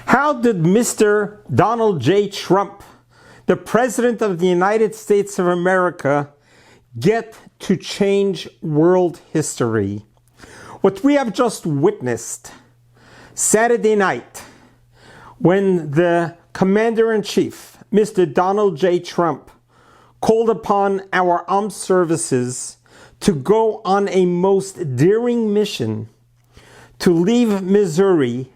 How did Mr. Donald J. Trump, the President of the United States of America, get to change world history? What we have just witnessed Saturday night, when the Commander-in-Chief, Mr. Donald J. Trump, called upon our armed services to go on a most daring mission to leave Missouri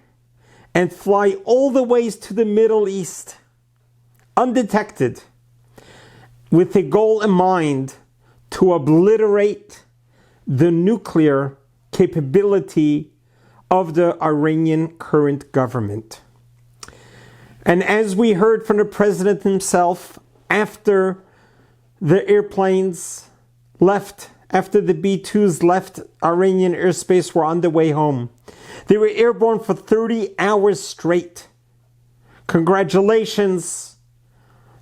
and fly all the ways to the Middle East, undetected, with a goal in mind to obliterate the nuclear capability of the Iranian current government. And as we heard from the president himself, after the airplanes left, after the B-2s left Iranian airspace, were on their way home, they were airborne for 30 hours straight. Congratulations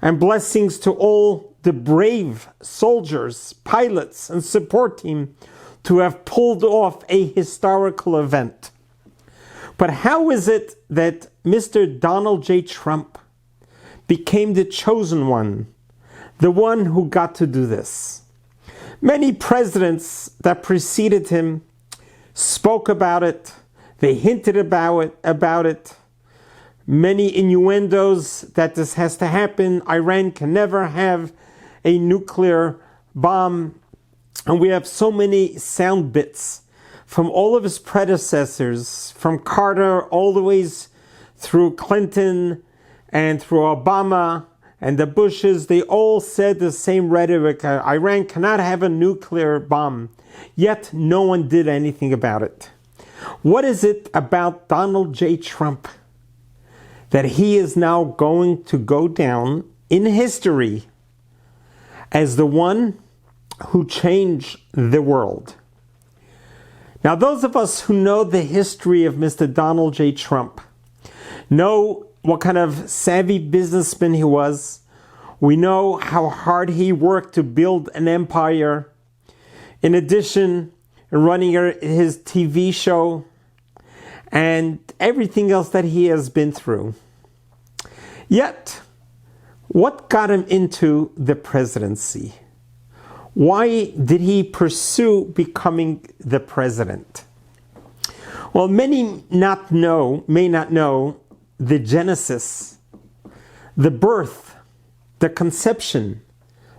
and blessings to all the brave soldiers, pilots, and support team to have pulled off a historical event. But how is it that Mr. Donald J. Trump became the chosen one, the one who got to do this? Many presidents that preceded him spoke about it. They hinted about it. Many innuendos that this has to happen. Iran can never have a nuclear bomb. And we have so many sound bits from all of his predecessors, from Carter all the ways through Clinton and through Obama and the Bushes. They all said the same rhetoric. Iran cannot have a nuclear bomb. Yet no one did anything about it. What is it about Donald J. Trump that he is now going to go down in history as the one who changed the world? Now, those of us who know the history of Mr. Donald J. Trump know what kind of savvy businessman he was. We know how hard he worked to build an empire. In addition, running his TV show and everything else that he has been through. Yet, what got him into the presidency? Why did he pursue becoming the president? Well, many may not know the genesis, the birth, the conception,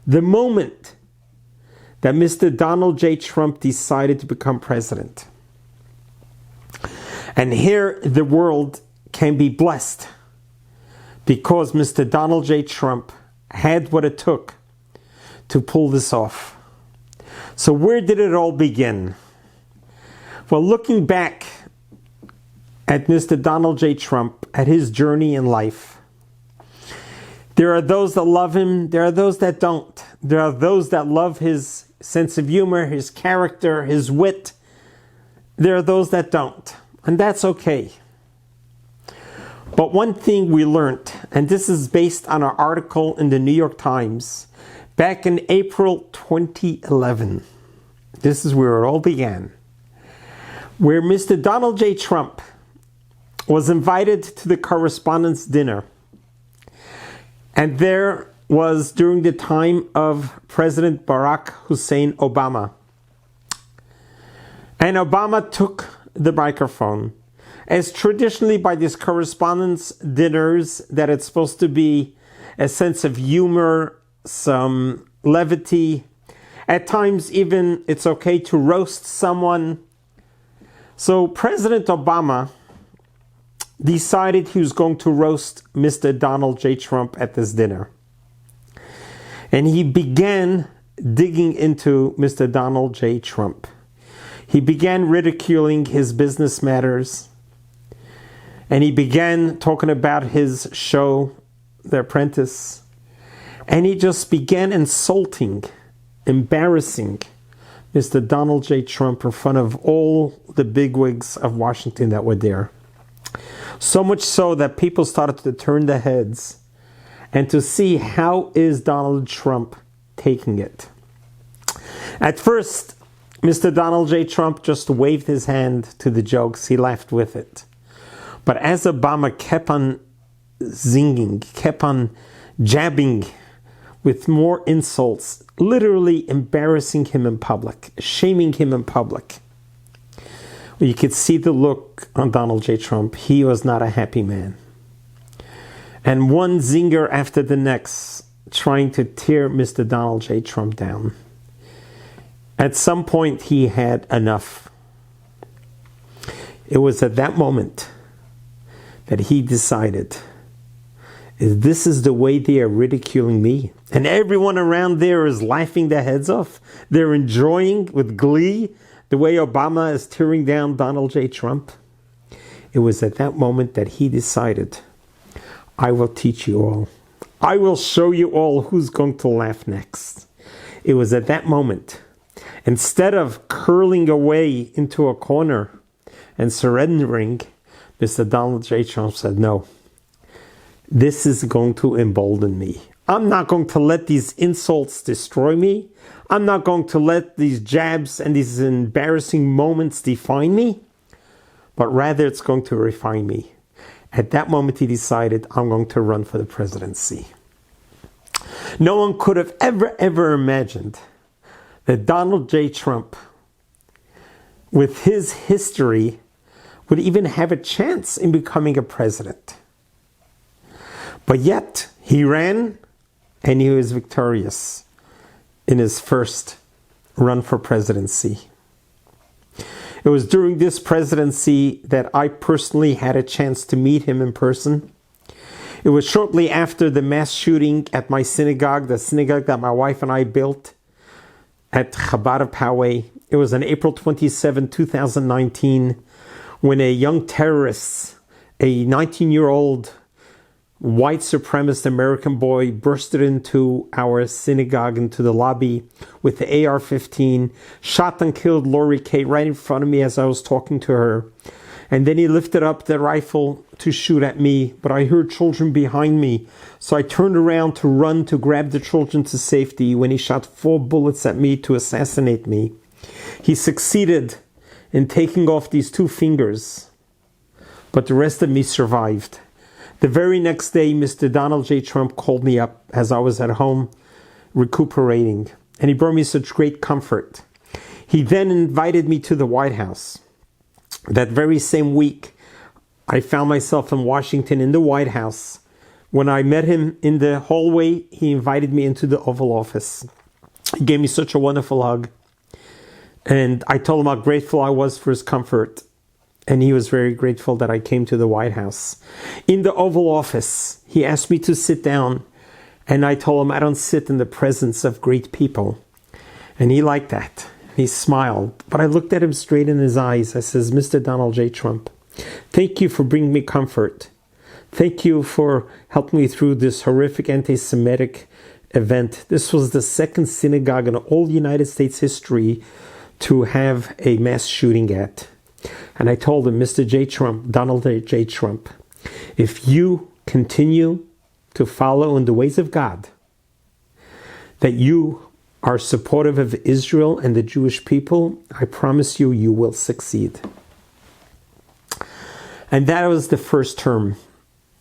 the moment that Mr. Donald J. Trump decided to become president. And here the world can be blessed because Mr. Donald J. Trump had what it took to pull this off. So where did it all begin? Well, looking back at Mr. Donald J. Trump, at his journey in life, there are those that love him, there are those that don't. There are those that love his sense of humor, his character, his wit. There are those that don't, and that's okay. But one thing we learned, and this is based on an article in the New York Times, back in April 2011, this is where it all began, where Mr. Donald J. Trump was invited to the Correspondent's dinner. And there was during the time of President Barack Hussein Obama. And Obama took the microphone. As traditionally by these correspondence dinners, that it's supposed to be a sense of humor, some levity. At times even it's okay to roast someone. So President Obama decided he was going to roast Mr. Donald J. Trump at this dinner. And he began digging into Mr. Donald J. Trump. He began ridiculing his business matters. And he began talking about his show, The Apprentice. And he just began insulting, embarrassing Mr. Donald J. Trump in front of all the bigwigs of Washington that were there. So much so that people started to turn their heads and to see how is Donald Trump taking it. At first, Mr. Donald J. Trump just waved his hand to the jokes. He laughed with it. But as Obama kept on zinging, kept on jabbing with more insults, literally embarrassing him in public, shaming him in public, you could see the look on Donald J. Trump. He was not a happy man. And one zinger after the next, trying to tear Mr. Donald J. Trump down. At some point, he had enough. It was at that moment that he decided, this is the way they are ridiculing me. And everyone around there is laughing their heads off. They're enjoying with glee the way Obama is tearing down Donald J. Trump. It was at that moment that he decided, I will teach you all. I will show you all who's going to laugh next. It was at that moment, instead of curling away into a corner and surrendering, Mr. Donald J. Trump said, no, this is going to embolden me. I'm not going to let these insults destroy me. I'm not going to let these jabs and these embarrassing moments define me, but rather it's going to refine me. At that moment, he decided, I'm going to run for the presidency. No one could have ever imagined that Donald J. Trump, with his history, would even have a chance in becoming a president. But yet, he ran and he was victorious in his first run for presidency. It was during this presidency that I personally had a chance to meet him in person. It was shortly after the mass shooting at my synagogue, the synagogue that my wife and I built at Chabad of Poway. It was on April 27, 2019, when a young terrorist, a 19-year-old white supremacist American boy, bursted into our synagogue, into the lobby with the AR-15, shot and killed Lori Kay right in front of me as I was talking to her. And then he lifted up the rifle to shoot at me, but I heard children behind me. So I turned around to run to grab the children to safety when he shot 4 bullets at me to assassinate me. He succeeded in taking off these 2 fingers, but the rest of me survived. The very next day, Mr. Donald J. Trump called me up as I was at home recuperating, and he brought me such great comfort. He then invited me to the White House. That very same week, I found myself in Washington in the White House. When I met him in the hallway, he invited me into the Oval Office. He gave me such a wonderful hug. And I told him how grateful I was for his comfort. And he was very grateful that I came to the White House. In the Oval Office, he asked me to sit down. And I told him I don't sit in the presence of great people. And he liked that. He smiled. But I looked at him straight in his eyes. I says, Mr. Donald J. Trump, thank you for bringing me comfort. Thank you for helping me through this horrific anti-Semitic event. This was the second synagogue in all United States history to have a mass shooting at. And I told him, Mr. J. Trump, Donald J. Trump, if you continue to follow in the ways of God, that you are supportive of Israel and the Jewish people, I promise you, you will succeed. And that was the first term.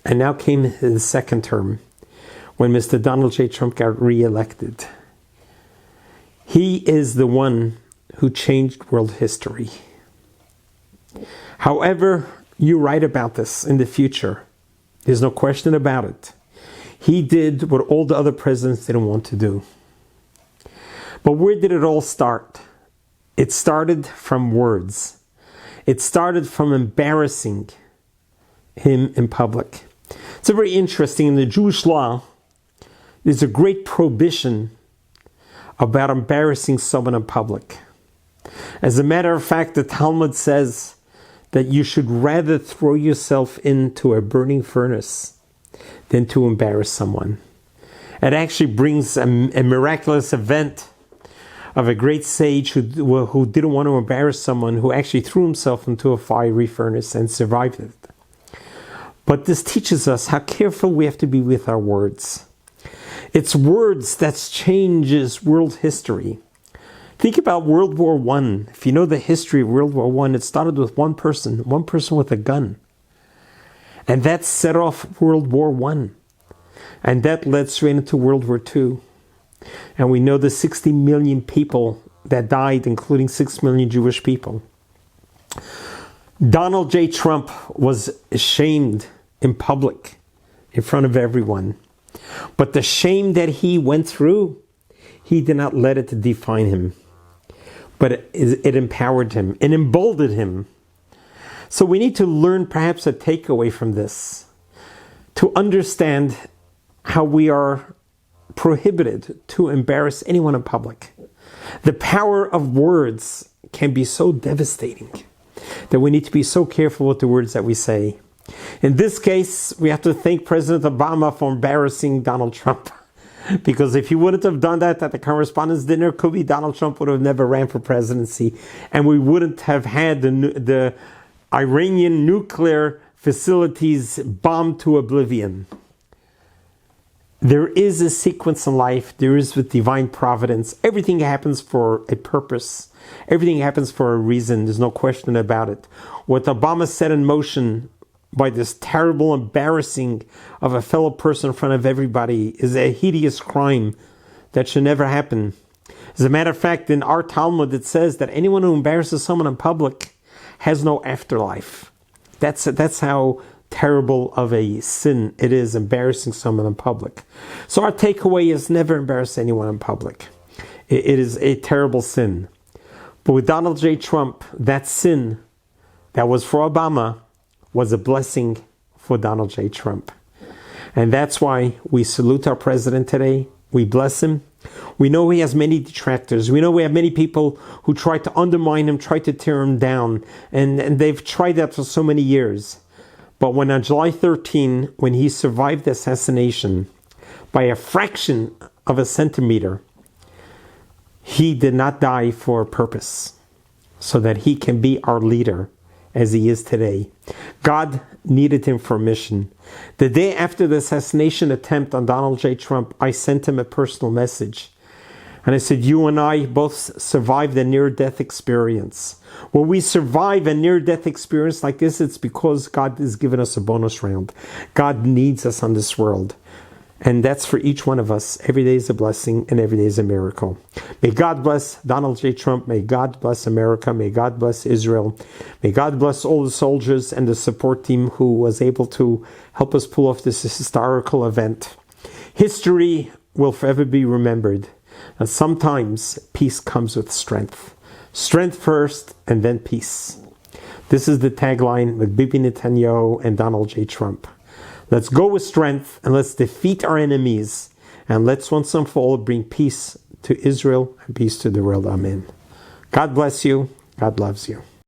And now came the second term, when Mr. Donald J. Trump got reelected. He is the one who changed world history. However you write about this in the future, there's no question about it. He did what all the other presidents didn't want to do. But where did it all start? It started from words. It started from embarrassing him in public. It's very interesting. In the Jewish law, there's a great prohibition about embarrassing someone in public. As a matter of fact, the Talmud says that you should rather throw yourself into a burning furnace than to embarrass someone. It actually brings a miraculous event of a great sage who didn't want to embarrass someone, who actually threw himself into a fiery furnace and survived it. But this teaches us how careful we have to be with our words. It's words that changes world history. Think about World War I. If you know the history of World War I, it started with one person with a gun. And that set off World War I. And that led straight into World War II. And we know the 60 million people that died, including 6 million Jewish people. Donald J. Trump was ashamed in public, in front of everyone. But the shame that he went through, he did not let it define him. But it empowered him and emboldened him. So we need to learn perhaps a takeaway from this, to understand how we are prohibited to embarrass anyone in public. The power of words can be so devastating that we need to be so careful with the words that we say. In this case, we have to thank President Obama for embarrassing Donald Trump. Because if he wouldn't have done that at the Correspondent's dinner, could be Donald Trump would have never ran for presidency. And we wouldn't have had the Iranian nuclear facilities bombed to oblivion. There is a sequence in life. There is with divine providence. Everything happens for a purpose. Everything happens for a reason. There's no question about it. What Obama set in motion by this terrible embarrassing of a fellow person in front of everybody is a hideous crime that should never happen. As a matter of fact, in our Talmud it says that anyone who embarrasses someone in public has no afterlife. That's how terrible of a sin it is, embarrassing someone in public. So our takeaway is never embarrass anyone in public. It is a terrible sin. But with Donald J. Trump, that sin that was for Obama was a blessing for Donald J. Trump. And that's why we salute our president today. We bless him. We know he has many detractors. We know we have many people who try to undermine him, try to tear him down. And they've tried that for so many years. But when on July 13, when he survived the assassination by a fraction of a centimeter, he did not die for a purpose, so that he can be our leader as he is today. God needed him for a mission. The day after the assassination attempt on Donald J. Trump, I sent him a personal message. And I said, you and I both survived a near-death experience. When we survive a near-death experience like this, it's because God has given us a bonus round. God needs us on this world. And that's for each one of us. Every day is a blessing and every day is a miracle. May God bless Donald J. Trump. May God bless America. May God bless Israel. May God bless all the soldiers and the support team who was able to help us pull off this historical event. History will forever be remembered. And sometimes peace comes with strength. Strength first and then peace. This is the tagline with Bibi Netanyahu and Donald J. Trump. Let's go with strength and let's defeat our enemies. And let's once and for all bring peace to Israel and peace to the world. Amen. God bless you. God loves you.